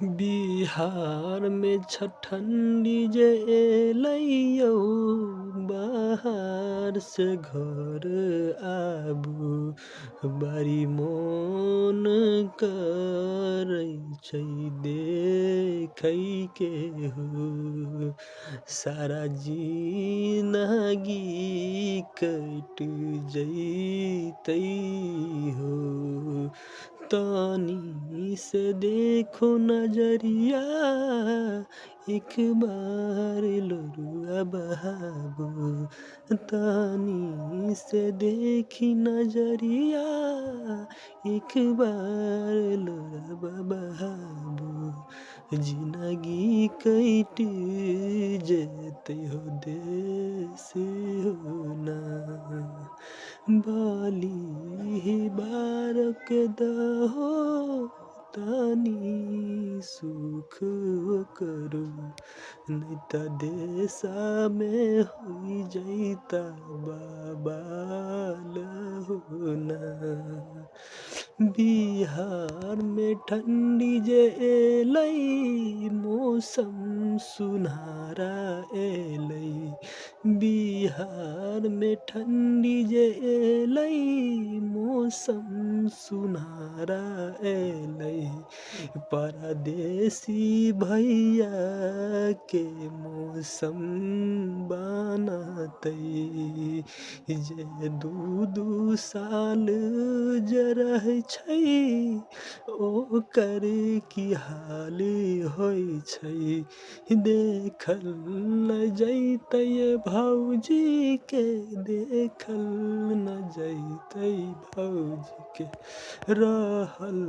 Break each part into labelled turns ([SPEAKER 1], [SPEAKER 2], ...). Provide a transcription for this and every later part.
[SPEAKER 1] बिहार में ठंडी जे एलैयौ बाहर से घर आबू बड़ी मोन करै छै देखै के हो सारा जिंदगी कट जैतै हो तानी से देखो नजरिया एक बार लोरुआ बहाबो तानी से देखी नजरिया एक बार लोरुआ बहाबो जिंदगी कट जेते हो देश हो ना बाली बारक दहो तानी सुख करो नहीं त देशा में हुई जैता बाबाल होना बिहार में ठंडी जे एलै मौसम सुनहरा एलै बिहार में ठंडी जे एलै मौसम सुनहरा एलै परदेसी भैया के मौसम बनतै जे दू साल जे रहै छै ओकर की हाल होइ छै देखल न जैतै भौजी के देखल न जैतै भौजी के रहल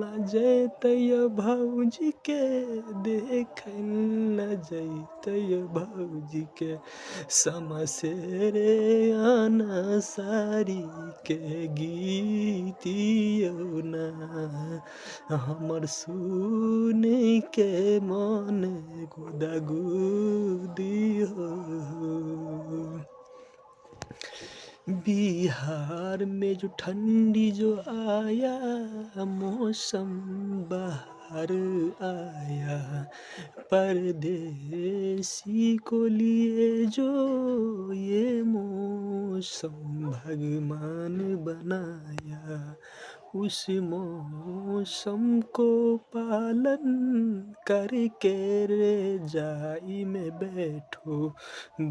[SPEAKER 1] न जैतै भौजी के देखल न जैतै भौजी के समसेरे आना सारी के गीतियौ ना हमर सुन के मन गुदगुदी हो बिहार में जो ठंडी जो आया मौसम बाहर आया परदेसी को लिए जो ये मौसम भगवान बनाया उस मौसम को पालन करके रजाई में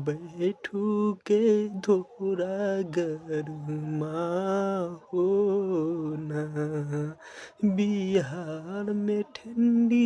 [SPEAKER 1] बैठू के थोड़ा गरमा हो ना बिहार में ठंडी